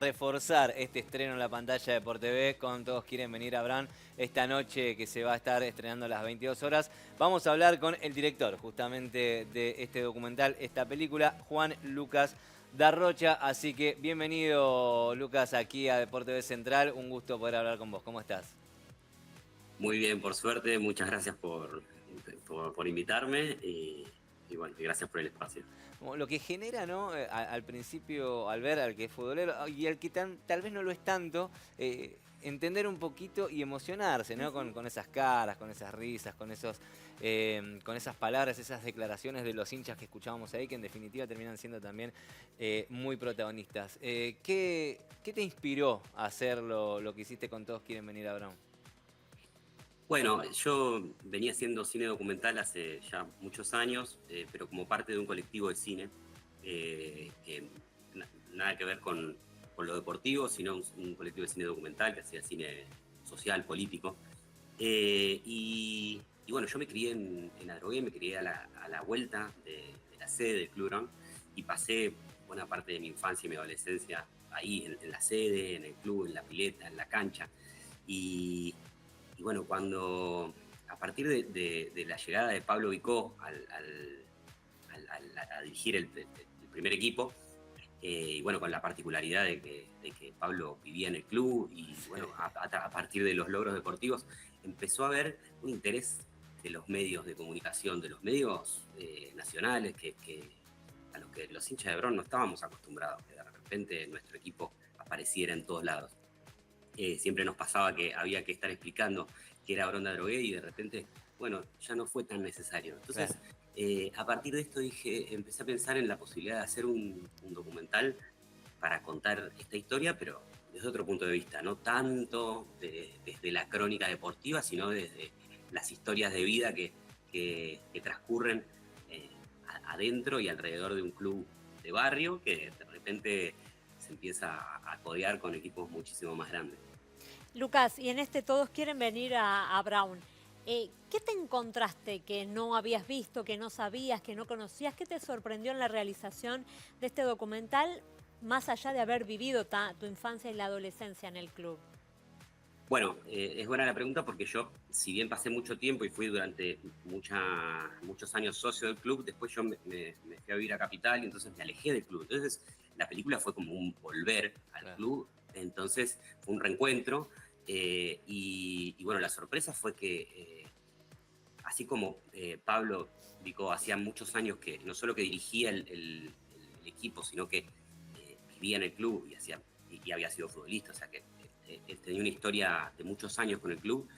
reforzar este estreno en la pantalla de Por TV con Todos Quieren Venir a Abraham esta noche que se va a estar estrenando a las 22 horas. Vamos a hablar con el director justamente de este documental, esta película, Juan Lucas Darrocha. Así que bienvenido, Lucas, aquí a Deporte TV Central. Un gusto poder hablar con vos. ¿Cómo estás? Muy bien, por suerte. Muchas gracias por invitarme y bueno, y gracias por el espacio. Como lo que genera, ¿no? Al principio, al ver al que es futbolero y al que tal vez no lo es tanto, entender un poquito y emocionarse, ¿no? Con esas caras, con esas risas, con esas palabras, esas declaraciones de los hinchas que escuchábamos ahí, que en definitiva terminan siendo también muy protagonistas. ¿Qué te inspiró a hacer lo que hiciste con Todos Quieren Venir a Brown? Bueno, yo venía haciendo cine documental hace ya muchos años, pero como parte de un colectivo de cine, que nada que ver con lo deportivo, sino un colectivo de cine documental que hacía cine social, político. Y bueno, yo me crié en Adrogué, me crié a la vuelta de la sede del Club Brown y pasé buena parte de mi infancia y mi adolescencia ahí, en la sede, en el club, en la pileta, en la cancha. Y, y bueno, a partir de la llegada de Pablo Vicó a dirigir el primer equipo, y bueno, con la particularidad de que Pablo vivía en el club y bueno, a partir de los logros deportivos empezó a haber un interés de los medios de comunicación, de los medios nacionales, a los que los hinchas de Bron no estábamos acostumbrados, que de repente nuestro equipo apareciera en todos lados. Siempre nos pasaba que había que estar explicando que era Bronda Drogué y de repente, bueno, ya no fue tan necesario. Claro. Entonces, a partir de esto empecé a pensar en la posibilidad de hacer un documental para contar esta historia, pero desde otro punto de vista, no tanto desde la crónica deportiva, sino desde las historias de vida que transcurren adentro y alrededor de un club de barrio que de repente se empieza a codear con equipos muchísimo más grandes. Lucas, y en este Todos Quieren Venir a Brown. ¿Qué te encontraste que no habías visto, que no sabías, que no conocías? ¿Qué te sorprendió en la realización de este documental, más allá de haber vivido tu infancia y la adolescencia en el club? Bueno, es buena la pregunta porque yo, si bien pasé mucho tiempo y fui durante muchos años socio del club, después yo me fui a vivir a Capital y entonces me alejé del club. Entonces la película fue como un volver al Claro. club, entonces fue un reencuentro y bueno, la sorpresa fue que así como Pablo Vicó hacía muchos años que no solo que dirigía el equipo, sino que vivía en el club y había sido futbolista, o sea que él tenía una historia de muchos años con el club.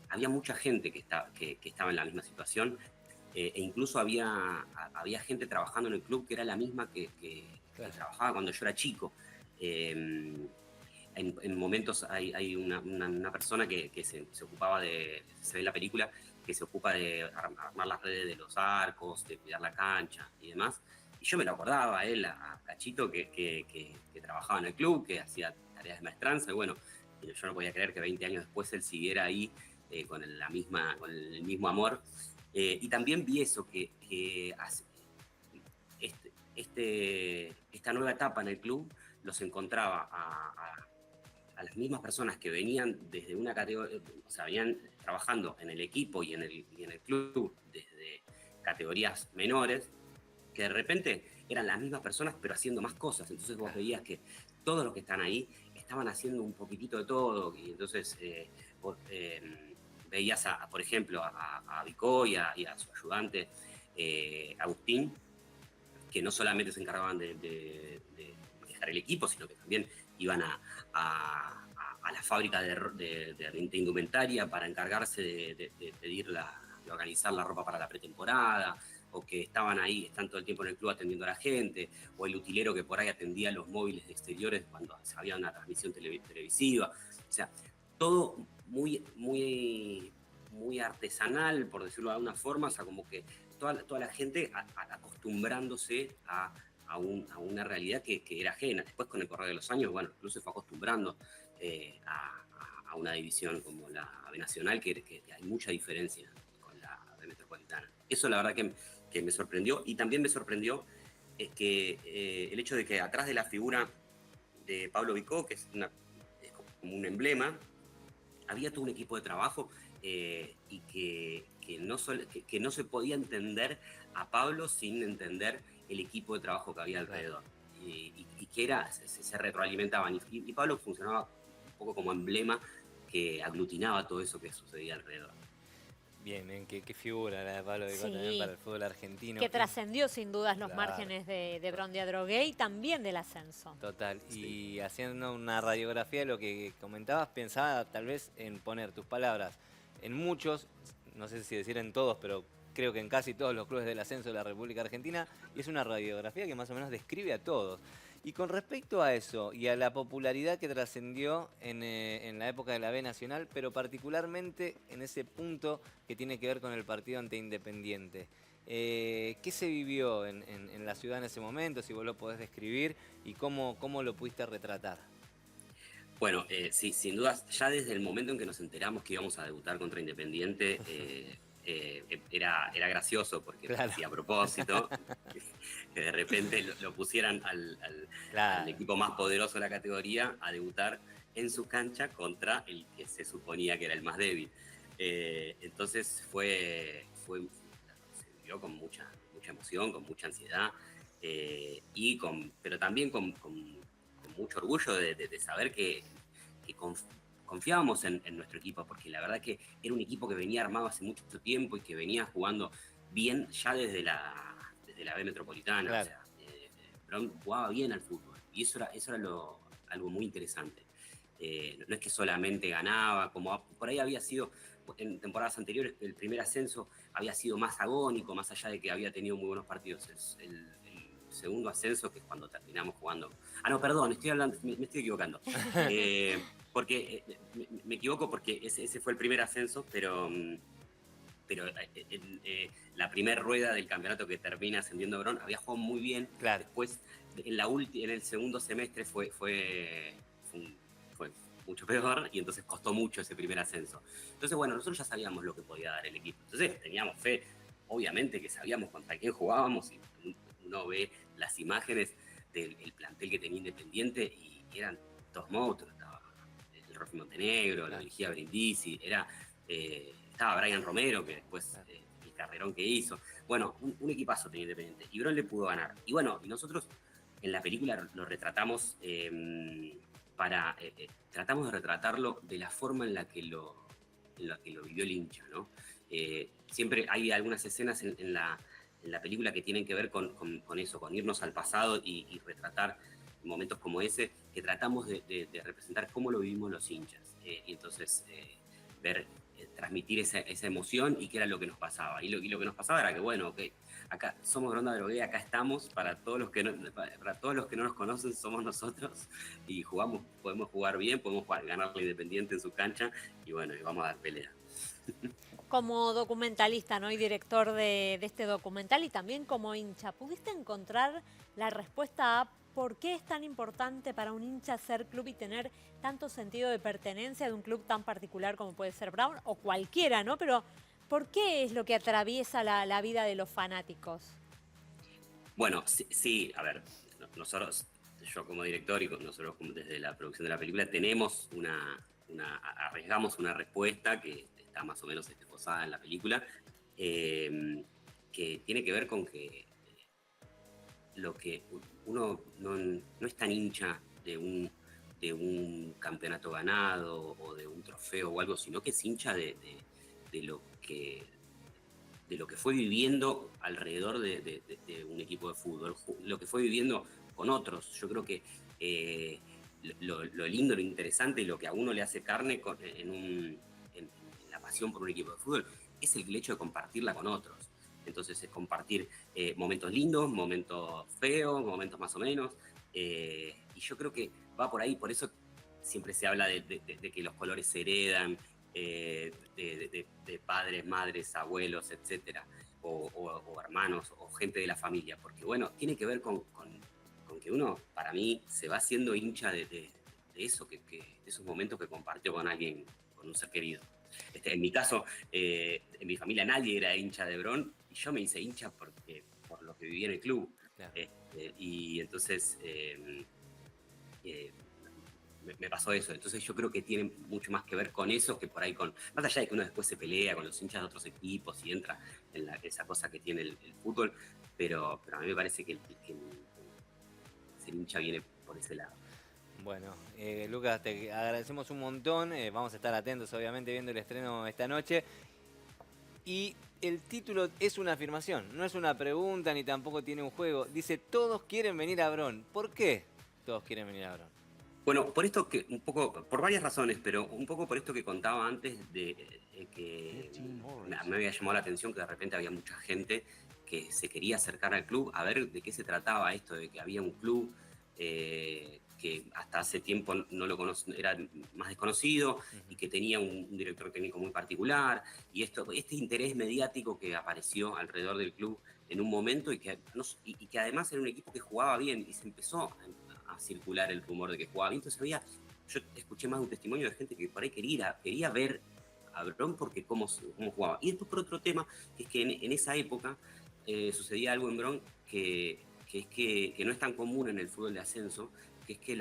Había mucha gente que estaba en la misma situación e incluso había gente trabajando en el club que era la misma que Claro. trabajaba cuando yo era chico. En momentos hay una persona que se ocupaba se ve en la película, que se ocupa de armar las redes de los arcos, de cuidar la cancha y demás. Y yo me lo acordaba a él, a Cachito, que trabajaba en el club, que hacía tareas de maestranza, y bueno, yo no podía creer que 20 años después él siguiera ahí con el mismo amor. Y también vi eso, que esta nueva etapa en el club los encontraba a las mismas personas que venían desde una categoría, o sea, venían trabajando en el equipo y en el club desde categorías menores, que de repente eran las mismas personas pero haciendo más cosas. Entonces vos Claro. veías que todos los que están ahí estaban haciendo un poquitito de todo y entonces vos, veías, por ejemplo, a Vicó y a su ayudante Agustín, que no solamente se encargaban de manejar el equipo, sino que también iban a la fábrica de indumentaria para encargarse de pedir de organizar la ropa para la pretemporada, o que estaban ahí, están todo el tiempo en el club atendiendo a la gente, o el utilero que por ahí atendía los móviles de exteriores cuando había una transmisión televisiva. O sea, todo muy artesanal, por decirlo de alguna forma, o sea, como que toda la gente acostumbrándose a una realidad que era ajena. Después, con el correr de los años, bueno, incluso se fue acostumbrando a una división como la B Nacional, que hay mucha diferencia con la B Metropolitana. Eso la verdad que me sorprendió, y también me sorprendió que el hecho de que atrás de la figura de Pablo Vicó, que es como un emblema, había todo un equipo de trabajo y que no se podía entender a Pablo sin entender el equipo de trabajo que había alrededor. Y que se retroalimentaban. Y Pablo funcionaba un poco como emblema que aglutinaba todo eso que sucedía alrededor. Bien, qué figura la de Pablo Vicó también Sí, para el fútbol argentino. que trascendió sin dudas los Claro. márgenes de Brown de Adrogué y también del ascenso. Total. Sí. Y haciendo una radiografía de lo que comentabas, pensaba tal vez en poner tus palabras en muchos, no sé si decir en todos, pero creo que en casi todos los clubes del ascenso de la República Argentina, y es una radiografía que más o menos describe a todos. Y con respecto a eso y a la popularidad que trascendió en la época de la B Nacional, pero particularmente en ese punto que tiene que ver con el partido ante Independiente. ¿Qué se vivió en la ciudad en ese momento? Si vos lo podés describir y cómo lo pudiste retratar. Bueno, sí, sin dudas, ya desde el momento en que nos enteramos que íbamos a debutar contra Independiente, era gracioso porque Claro. hacía a propósito que de repente lo pusieran al Claro. equipo más poderoso de la categoría a debutar en su cancha contra el que se suponía que era el más débil. Entonces se vivió con mucha emoción, con mucha ansiedad, pero también con mucho orgullo de saber que confiábamos en nuestro equipo, porque la verdad que era un equipo que venía armado hace mucho tiempo y que venía jugando bien ya desde la B Metropolitana. Claro. O sea, Brown jugaba bien al fútbol y eso era algo muy interesante. No es que solamente ganaba, como por ahí había sido en temporadas anteriores, el primer ascenso había sido más agónico, más allá de que había tenido muy buenos partidos. El segundo ascenso, que es cuando terminamos jugando. Ah, no, perdón, me estoy equivocando. Porque me equivoco porque ese fue el primer ascenso, pero la primera rueda del campeonato que termina ascendiendo Brown había jugado muy bien. Claro. Después, en el segundo semestre fue mucho peor y entonces costó mucho ese primer ascenso. Entonces, bueno, nosotros ya sabíamos lo que podía dar el equipo. Entonces teníamos fe, obviamente que sabíamos contra quién jugábamos y uno ve las imágenes del plantel que tenía Independiente y eran todos monstruos. Estaba el Rofi Montenegro, lo dirigía Brindisi, estaba Brian Romero, que después el carrerón que hizo. Bueno, un equipazo tenía Independiente. Y Brown le pudo ganar. Y bueno, y nosotros en la película lo retratamos tratamos de retratarlo de la forma en la que lo vivió el hincha, ¿no? Siempre hay algunas escenas en la película que tienen que ver con eso, con irnos al pasado y retratar momentos como ese, que tratamos de representar cómo lo vivimos los hinchas. Y entonces transmitir esa emoción y qué era lo que nos pasaba. Y lo que nos pasaba era que, bueno, ok, acá somos Ronda Drogué, acá estamos, para todos los que no nos conocen, somos nosotros, y podemos jugar bien, podemos ganarle Independiente en su cancha, y bueno, y vamos a dar pelea. Como documentalista, ¿no? Y director de este documental y también como hincha, ¿pudiste encontrar la respuesta a por qué es tan importante para un hincha ser club y tener tanto sentido de pertenencia de un club tan particular como puede ser Brown o cualquiera, ¿no? Pero ¿por qué es lo que atraviesa la vida de los fanáticos? Bueno, sí, a ver, nosotros, yo como director y nosotros desde la producción de la película tenemos arriesgamos una respuesta que está más o menos esbozada en la película, que tiene que ver con que lo que uno no es tan hincha de un campeonato ganado o de un trofeo o algo, sino que es hincha de lo que fue viviendo alrededor de un equipo de fútbol, lo que fue viviendo con otros. Yo creo que lo lindo, lo interesante y lo que a uno le hace carne en la pasión por un equipo de fútbol es el hecho de compartirla con otros. Entonces es compartir momentos lindos, momentos feos, momentos más o menos. Y yo creo que va por ahí, por eso siempre se habla de que los colores se heredan, de padres, madres, abuelos, etcétera, o hermanos, o gente de la familia. Porque bueno, tiene que ver con que uno, para mí, se va haciendo hincha de eso, de esos momentos que compartió con alguien, con un ser querido. En mi caso, en mi familia nadie era hincha de Brown y yo me hice hincha por lo que viví en el club. Claro. Y entonces me pasó eso. Entonces yo creo que tiene mucho más que ver con eso que por ahí con, más allá de que uno después se pelea con los hinchas de otros equipos y entra en esa cosa que tiene el fútbol, pero a mí me parece que el hincha viene por ese lado. Bueno, Lucas, te agradecemos un montón. Vamos a estar atentos, obviamente, viendo el estreno esta noche. Y el título es una afirmación, no es una pregunta ni tampoco tiene un juego. Dice, todos quieren venir a Bron. ¿Por qué todos quieren venir a Bron? Bueno, por esto que un poco, por varias razones, pero un poco por esto que contaba antes de que me había llamado la atención que de repente había mucha gente que se quería acercar al club a ver de qué se trataba esto, de que había un club que hasta hace tiempo no lo era más desconocido y que tenía un director técnico muy particular, y este interés mediático que apareció alrededor del club en un momento y que además era un equipo que jugaba bien y se empezó a circular el rumor de que jugaba bien. Entonces yo escuché más de un testimonio de gente que por ahí quería ver a Bron porque cómo jugaba. Y después por otro tema, que es que en esa época sucedía algo en Bron que no es tan común en el fútbol de ascenso, que es que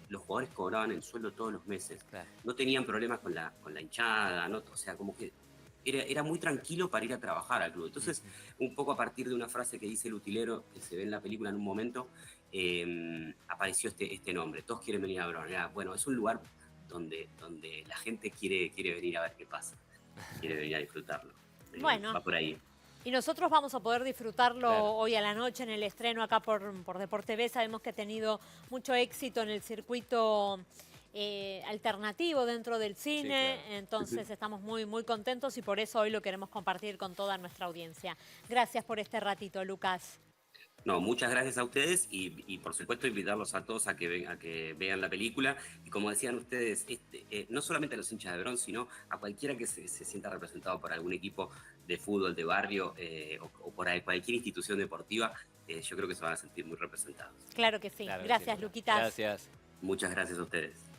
los jugadores cobraban el sueldo todos los meses. Claro. No tenían problemas con la hinchada, ¿no? O sea, como que era muy tranquilo para ir a trabajar al club. Entonces, un poco a partir de una frase que dice el utilero, que se ve en la película en un momento, apareció este nombre. Todos quieren venir a Bron. Bueno, es un lugar donde la gente quiere venir a ver qué pasa. Quiere venir a disfrutarlo. Bueno. Va por ahí. Y nosotros vamos a poder disfrutarlo Claro. hoy a la noche en el estreno acá por Deporte TV. Sabemos que ha tenido mucho éxito en el circuito alternativo dentro del cine. Sí, claro. Entonces estamos muy, muy contentos y por eso hoy lo queremos compartir con toda nuestra audiencia. Gracias por este ratito, Lucas. No, muchas gracias a ustedes y por supuesto invitarlos a todos a que vean la película. Y como decían ustedes, no solamente a los hinchas de Bron, sino a cualquiera que se sienta representado por algún equipo de fútbol, de barrio o por cualquier institución deportiva, yo creo que se van a sentir muy representados. Claro que sí. Claro que Gracias, sí, Luquitas. Gracias. Muchas gracias a ustedes.